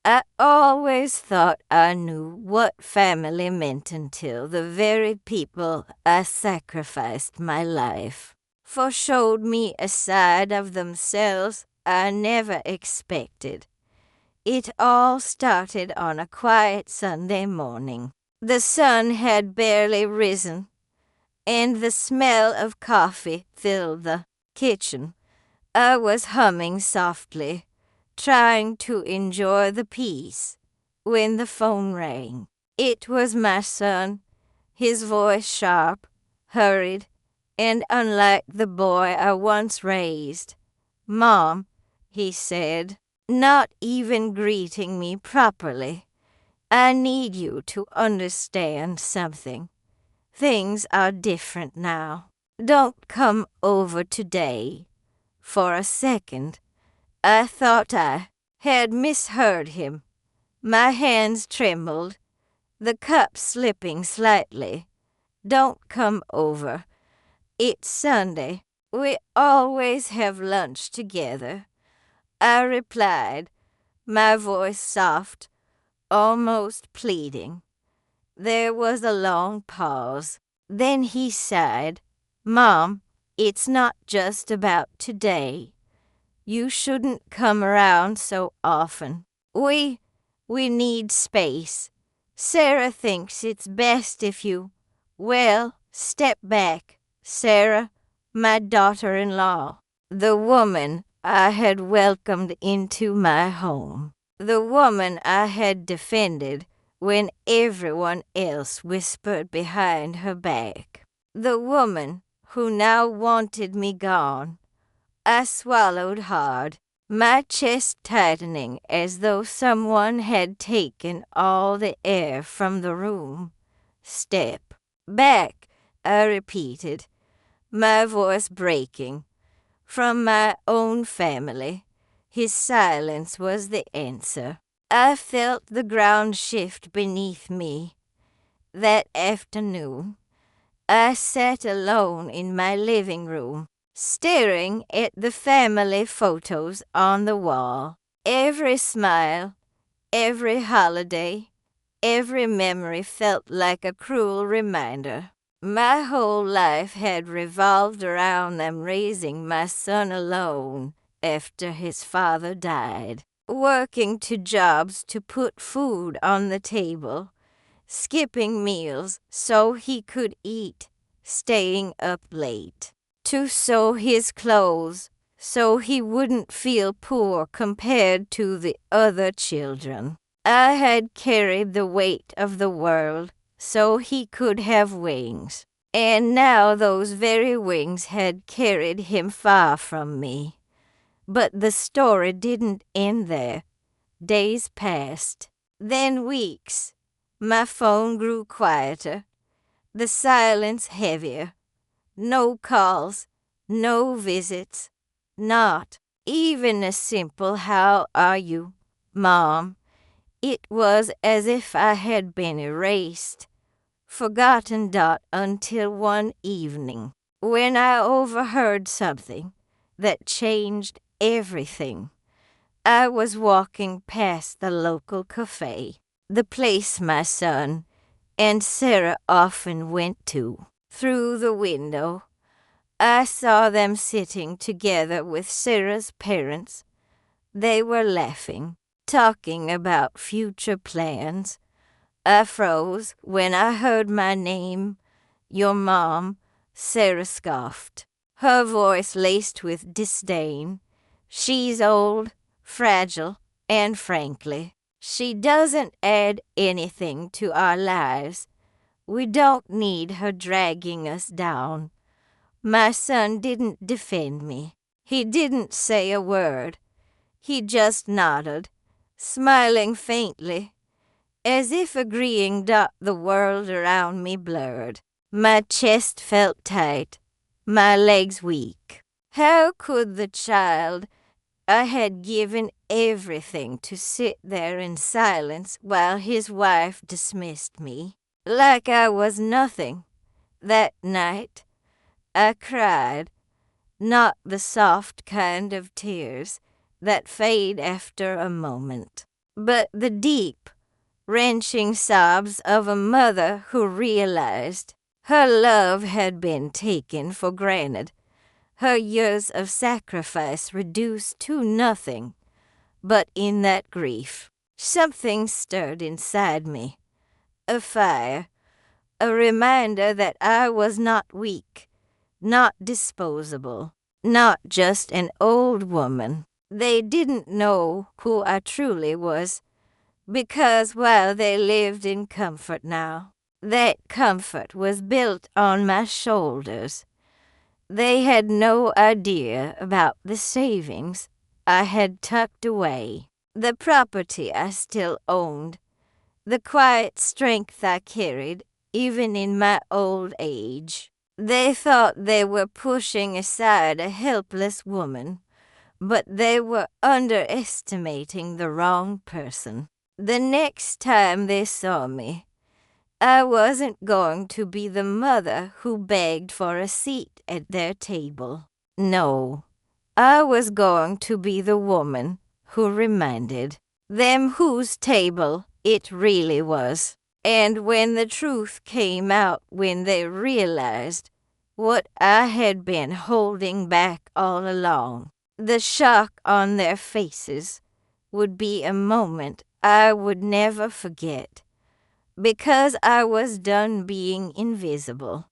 I always thought I knew what family meant until the very people I sacrificed my life for showed me a side of themselves I never expected. It all started on a quiet Sunday morning. The sun had barely risen, and the smell of coffee filled the kitchen. I was humming softly, trying to enjoy the peace, when the phone rang. It was my son, his voice sharp, hurried, and unlike the boy I once raised. "Mom," he said, not even greeting me properly, "I need you to understand something. Things are different now. Don't come over today." For a second, I thought I had misheard him. My hands trembled, the cup slipping slightly. "Don't come over. It's Sunday. We always have lunch together," I replied, my voice soft, almost pleading. There was a long pause. Then he sighed. "Mom, it's not just about today. You shouldn't come around so often. We need space. Sarah thinks it's best if you, step back. Sarah, my daughter-in-law, the woman I had welcomed into my home, the woman I had defended when everyone else whispered behind her back, the woman who now wanted me gone." I swallowed hard, my chest tightening as though someone had taken all the air from the room. "Step back," I repeated, my voice breaking. From my own family, his silence was the answer. I felt the ground shift beneath me. That afternoon, I sat alone in my living room, staring at the family photos on the wall. Every smile, every holiday, every memory felt like a cruel reminder. My whole life had revolved around them raising my son alone after his father died, working 2 jobs to put food on the table, skipping meals so he could eat, staying up late to sew his clothes so he wouldn't feel poor compared to the other children. I had carried the weight of the world so he could have wings, and now those very wings had carried him far from me. But the story didn't end there. Days passed, then weeks. My phone grew quieter, the silence heavier. No calls, no visits, not even a simple "How are you, Mom?" It was as if I had been erased, forgotten until one evening, when I overheard something that changed everything. I was walking past the local cafe, the place my son and Sarah often went to. Through the window, I saw them sitting together with Sarah's parents. They were laughing, talking about future plans. I froze when I heard my name. "Your mom," Sarah scoffed, her voice laced with disdain. "She's old, fragile, and frankly, she doesn't add anything to our lives. We don't need her dragging us down." My son didn't defend me. He didn't say a word. He just nodded, smiling faintly, as if agreeing the world around me blurred. My chest felt tight, my legs weak. How could the child I had given everything to sit there in silence while his wife dismissed me, like I was nothing? That night, I cried, not the soft kind of tears that fade after a moment. but the deep, wrenching sobs of a mother who realized her love had been taken for granted, her years of sacrifice reduced to nothing. But in that grief, something stirred inside me, a fire, a reminder that I was not weak, not disposable, not just an old woman. They didn't know who I truly was, because while they lived in comfort now, that comfort was built on my shoulders. They had no idea about the savings I had tucked away, the property I still owned, the quiet strength I carried even in my old age. They thought they were pushing aside a helpless woman, but they were underestimating the wrong person. The next time they saw me, I wasn't going to be the mother who begged for a seat at their table. No, I was going to be the woman who reminded them whose table it really was. And when the truth came out, when they realized what I had been holding back all along, the shock on their faces would be a moment I would never forget, because I was done being invisible.